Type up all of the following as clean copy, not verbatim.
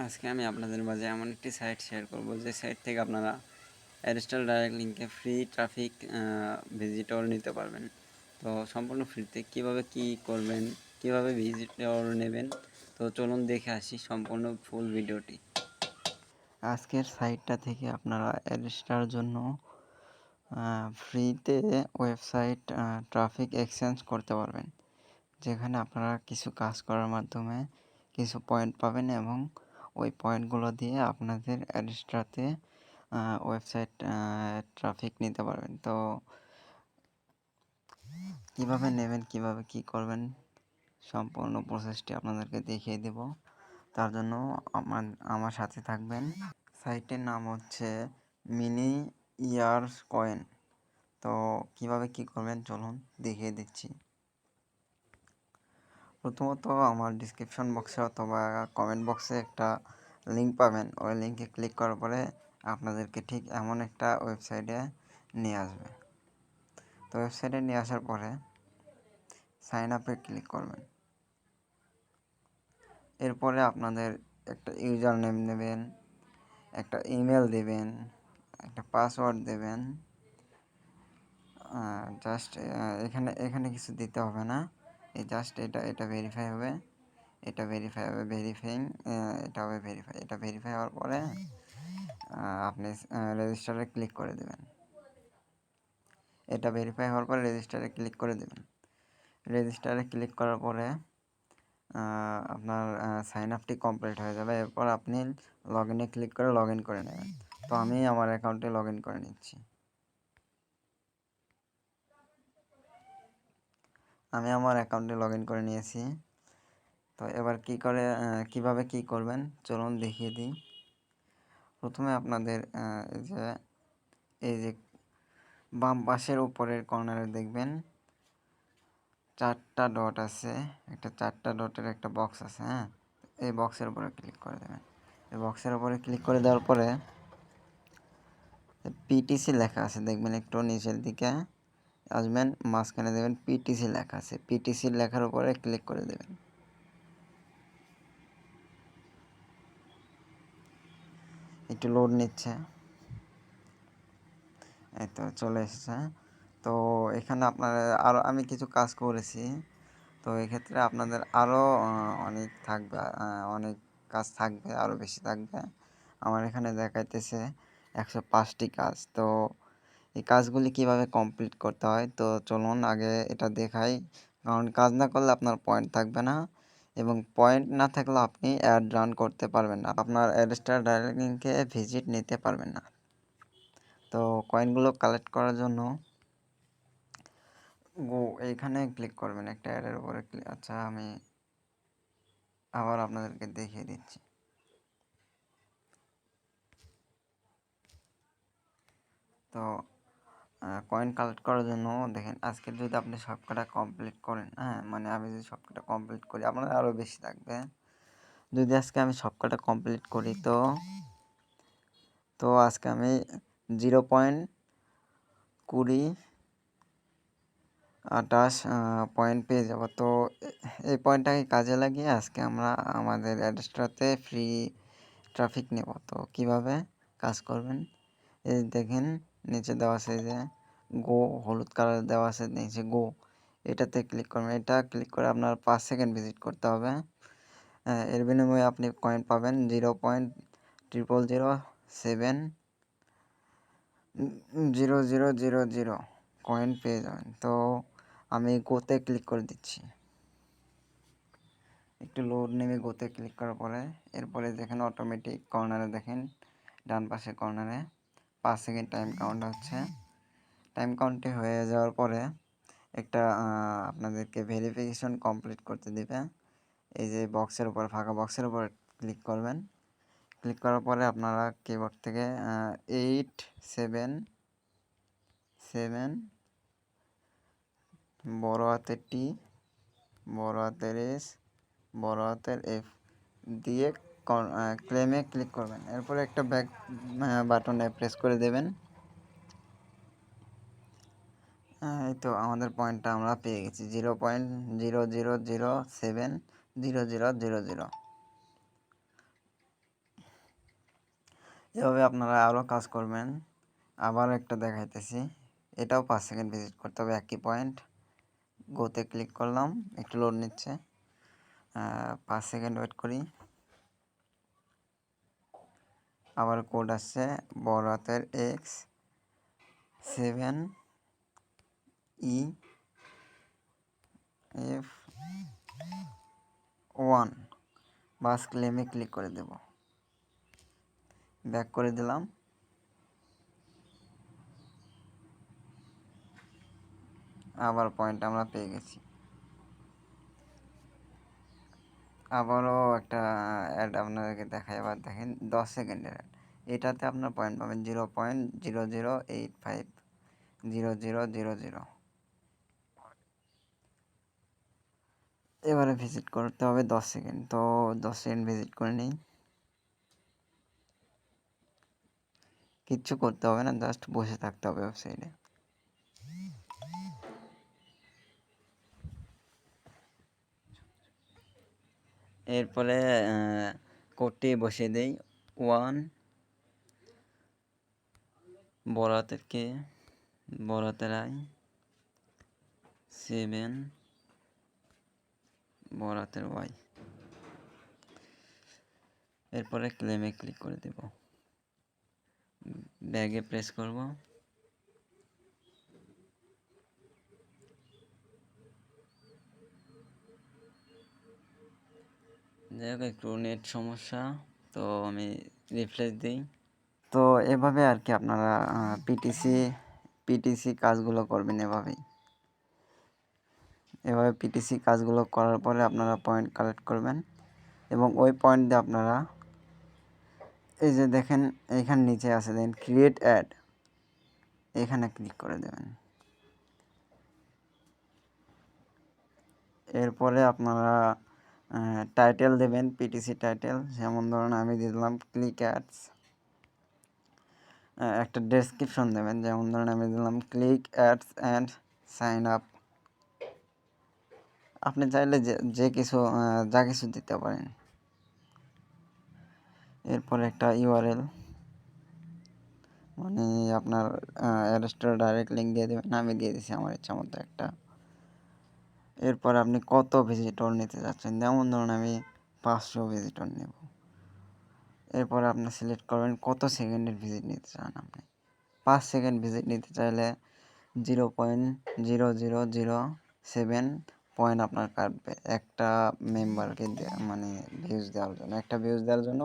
আজকে আমি আপনাদের মাঝে এমন একটি সাইট শেয়ার করব যে সাইট থেকে আপনারা অ্যাডস্টার ডাইরেক্ট লিঙ্কে ফ্রি ট্রাফিক ভিজিটর নিতে পারবেন। তো সম্পূর্ণ ফ্রিতে কিভাবে কি করবেন, কিভাবে ভিজিটর নেবেন, তো চলুন দেখে আসি সম্পূর্ণ ফুল ভিডিওটি। আজকের সাইটটা থেকে আপনারা অ্যাডস্টার জন্য ফ্রিতে ওয়েবসাইট ট্রাফিক এক্সচেঞ্জ করতে পারবেন, যেখানে আপনারা কিছু কাজ করার মাধ্যমে কিছু পয়েন্ট পাবেন এবং ওই পয়েন্টগুলো দিয়ে আপনাদের অ্যাডস্টাতে ওয়েবসাইট ট্রাফিক নিতে পারবেন। তো কিভাবে নেবেন, কিভাবে কি করবেন, সম্পূর্ণ প্রসেসটি আপনাদেরকে দেখিয়ে দেব। তার জন্য আমার সাথে থাকবেন। সাইটের নাম হচ্ছে মিনি ইয়ার্স কয়েন। তো কিভাবে কি করবেন চলুন দেখিয়ে দিচ্ছি। প্রথমত আমার ডিসক্রিপশন বক্সে অথবা কমেন্ট বক্সে একটা লিঙ্ক পাবেন। ওই লিঙ্কে ক্লিক করার পরে আপনাদেরকে ঠিক এমন একটা ওয়েবসাইটে নিয়ে আসবে। তো ওয়েবসাইটে নিয়ে আসার পরে সাইন আপে ক্লিক করবেন। এরপরে আপনাদের একটা ইউজার নেম দেবেন, একটা ইমেল দেবেন, একটা পাসওয়ার্ড দেবেন। জাস্ট এখানে কিছু দিতে হবে না, এই জাস্ট এটা ভেরিফাই হবে, এটা ভেরিফাই হবে, এটা হবে ভেরিফাই। এটা ভেরিফাই হওয়ার পরে আপনি রেজিস্টারে ক্লিক করে দেবেন। এটা ভেরিফাই হওয়ার পরে রেজিস্টারে ক্লিক করে দেবেন। রেজিস্টারে ক্লিক করার পরে আপনার সাইন আপটি কমপ্লিট হয়ে যাবে। এরপর আপনি লগ ইনে ক্লিক করে লগ ইন করে নেবেন। তো আমি আমার অ্যাকাউন্টে লগ ইন করে নিচ্ছি। আমি আমার অ্যাকাউন্টে লগ ইন করে নিয়েছি। তো এবার কিভাবে কি করবেন চলুন দেখিয়ে দিই। প্রথমে আপনাদের এই যে বাম পাশের উপরের কর্নারে দেখবেন 4টা ডট আছে, একটা 4টা ডটের একটা বক্স আছে। এই বক্সের উপরে ক্লিক করে দেবেন। এই বক্সের উপরে ক্লিক করে দেওয়ার পরে পিটিসি লেখা আছে, দেখবেন একটু নিচের দিকে আসবেন, মাঝখানে দেবেন পিটিসি লেখা আছে। পিটিসি লেখার উপরে ক্লিক করে দেবেন। একটু লোড নিচ্ছে, এই তো চলে এসেছে। তো এখানে আপনারা আমি কিছু কাজ করেছি। তো এক্ষেত্রে আপনাদের আরও অনেক কাজ থাকবে, আরও বেশি থাকবে। আমার এখানে দেখাইতেছে 105টি কাজ। তো এই কাজগুলি কিভাবে কমপ্লিট করতে হয় তো চলুন আগে এটা দেখাই। কারণ কাজ না করলে আপনার পয়েন্ট থাকবে না, এবং পয়েন্ট না থাকলে আপনি অ্যাড রান করতে পারবেন না, আপনার অ্যাডস্টার ডাইরেক্ট লিঙ্কে ভিজিট নিতে পারবেন না। তো কয়েনগুলো কালেক্ট করার জন্য এইখানে ক্লিক করবেন, একটা অ্যাডের উপরে আচ্ছা আমি আবার আপনাদেরকে দেখিয়ে দিচ্ছি। তো কয়েন কালেক্ট করার জন্য দেখেন, আজকে যদি আপনি সবকটা কমপ্লিট করেন, মানে আমি যদি সবকটা কমপ্লিট করি আপনার আরও বেশি থাকবে। যদি আজকে আমি সবকটা কমপ্লিট করি তো আজকে আমি 0.2028 পয়েন্ট পেয়ে যাব। তো এই পয়েন্টটাকে কাজে লাগিয়ে আজকে আমরা আমাদের অ্যাডস্টারতে ফ্রি ট্রাফিক নেব। তো কীভাবে কাজ করবেন এই দেখেন, নিচে দেওয়া আছে যে গো, হলুদ কালার দেওয়া আছে নিচে গো, এটাতে ক্লিক করবেন। এটা ক্লিক করে আপনার 5 সেকেন্ড ভিজিট করতে হবে। এর বিনিময়ে আপনি কয়েন পাবেন 0.000700 কয়েন পেয়ে যাবেন। তো আমি গোতে ক্লিক করে দিচ্ছি। একটু লোড নেমে গোতে ক্লিক করার পরে এরপরে দেখেন অটোমেটিক কর্নারে দেখেন ডান পাশে কর্নারে 5 সেকেন্ড টাইম কাউন্ট হচ্ছে। টাইম কাউন্টটি হয়ে যাওয়ার পরে একটা আপনাদেরকে ভেরিফিকেশন কমপ্লিট করতে দেবে। এই যে বক্সের উপর, ফাঁকা বক্সের উপর ক্লিক করবেন। ক্লিক করার পরে আপনারা কিবোর্ড থেকে 877 বড় হাতের টি, বড় হাতের এস, বড় হাতের এফ দিয়ে ক্লেমে ক্লিক করবেন। এরপরে একটা ব্যাক বাটনে প্রেস করে দেবেন। এই তো আমাদের পয়েন্টটা আমরা পেয়ে গেছি 0.00070000। এভাবে আপনারা আরও কাজ করবেন। আবার একটা দেখাইতেছি, এটাও 5 সেকেন্ড ভিজিট করতে হবে, একই পয়েন্ট। গোতে ক্লিক করলাম, একটু লোড নিচ্ছে, 5 সেকেন্ড ওয়েট করি। আবার কোড আসছে বড় হাতের X7EF1, বাস ক্লেমে ক্লিক করে দেব। ব্যাক করে দিলাম। আবার পয়েন্ট আমরা পেয়ে গেছি। আবারও একটা অ্যাড আপনাদেরকে দেখাই, আবার দেখেন 10 সেকেন্ডের অ্যাড। এটাতে আপনার পয়েন্ট পাবেন 0.00850000। এবারে ভিজিট করতে হবে 10 সেকেন্ড, তো 10 সেকেন্ড ভিজিট করে নিই। কিচ্ছু করতে হবে না, জাস্ট বসে থাকতে হবে ওয়েবসাইটে। এরপরে কোডটি বসিয়ে দেই, 1 বড় হাতের কে, বড় হাতের আই, 7 বড় হাতের ওয়াই। এরপরে ক্লেমে ক্লিক করে দেব, ব্যাগে প্রেস করব। যাই হোক, একটু নেট সমস্যা, তো আমি রিফ্রেশ দিই। তো এভাবে আর কি আপনারা পিটিসি কাজগুলো করবেন। এভাবে পিটিসি কাজগুলো করার পরে আপনারা পয়েন্ট কালেক্ট করবেন, এবং ওই পয়েন্ট দিয়ে আপনারা এই যে দেখেন এইখানে নিচে আছে, দেখেন ক্রিয়েট অ্যাড, এখানে ক্লিক করে দেবেন। এরপরে আপনারা টাইটেল দেবেন, পিটিসি টাইটেল, যেমন ধরুন আমি দিয়ে দিলাম ক্লিক অ্যাডস। একটা ডেসক্রিপশন দেবেন, যেমন ধরুন আমি দিলাম click ads and sign up. আপনি চাইলে যা কিছু দিতে পারেন। এরপর একটা ইউআরএল, মানে আপনার অ্যাড্রেসটা ডাইরেক্ট লিঙ্ক দিয়ে দেবেন, আমি দিয়ে দিচ্ছি আমার ইচ্ছা মতো একটা। এরপর আপনি কত ভিজিটর নিতে যাচ্ছেন, যেমন ধরুন আমি 500 ভিজিটর নেব। এরপর আপনি সিলেক্ট করবেন কত সেকেন্ডের ভিজিট নিতে চান। আপনি 5 সেকেন্ড ভিজিট নিতে চাইলে 0.0007 পয়েন্ট আপনার কাটবে একটা মেম্বারকে, মানে ভিউজ দেওয়ার জন্য। একটা ভিউজ দেওয়ার জন্য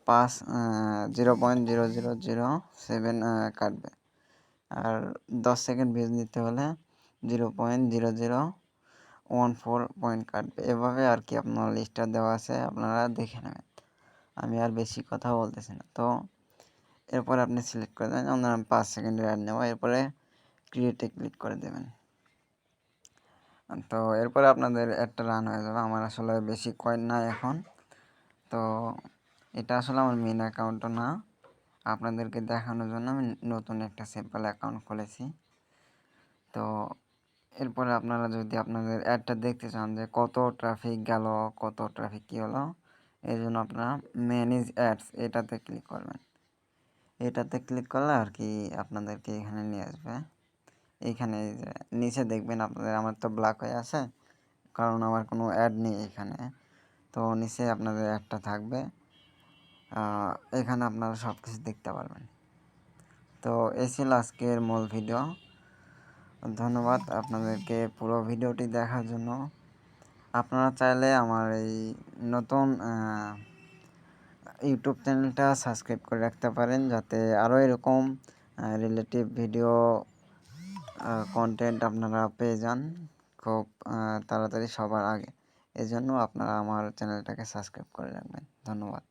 0.0007 কাটবে। আর 10 সেকেন্ড ভিউজ নিতে হলে 0.0014 পয়েন্ট কাটবে। এভাবে আর কি আপনার লিস্টটা দেওয়া আছে, আপনারা দেখে নেবেন। আমি আর বেশি কথা বলতেছি না। তো এরপরে আপনি সিলেক্ট করে দেবেন, যেমন আমি 5 সেকেন্ডের অ্যাড নেব। এরপরে ক্রিয়েটে ক্লিক করে দেবেন। তো এরপরে আপনাদের অ্যাডটা রান হয়ে যাবে। আমার আসলে বেশি কয়েন নাই এখন, তো এটা আসলে আমার মেন অ্যাকাউন্টও না, আপনাদেরকে দেখানোর জন্য আমি নতুন একটা সিম্পল অ্যাকাউন্ট খুলেছি। তো এরপরে আপনারা যদি আপনাদের অ্যাডটা দেখতে চান যে কত ট্রাফিক গেল, কত ট্রাফিক কী হলো, এই জন্য আপনারা ম্যানেজ অ্যাডস এটাতে ক্লিক করবেন। এটাতে ক্লিক করলে আর কি আপনাদেরকে এখানে নিয়ে আসবে। এইখানে যে নিচে দেখবেন আপনাদের, আমার তো ব্ল্যাক হয়ে আছে কারণ আমার কোনো অ্যাড নেই এখানে। তো নিচে আপনাদের অ্যাডটা থাকবে, এখানে আপনারা সব কিছু দেখতে পারবেন। তো এই ছিল আজকের মূল ভিডিও। ধন্যবাদ আপনাদেরকে পুরো ভিডিওটি দেখার জন্য। আপনারা চাইলে আমার এই নতুন ইউটিউব চ্যানেলটা সাবস্ক্রাইব করে রাখতে পারেন, যাতে আরও এরকম রিলেটিভ ভিডিও কন্টেন্ট আপনারা পেয়ে যান খুব তাড়াতাড়ি সবার আগে। এজন্য আপনারা আমার চ্যানেলটাকে সাবস্ক্রাইব করে রাখবেন। ধন্যবাদ।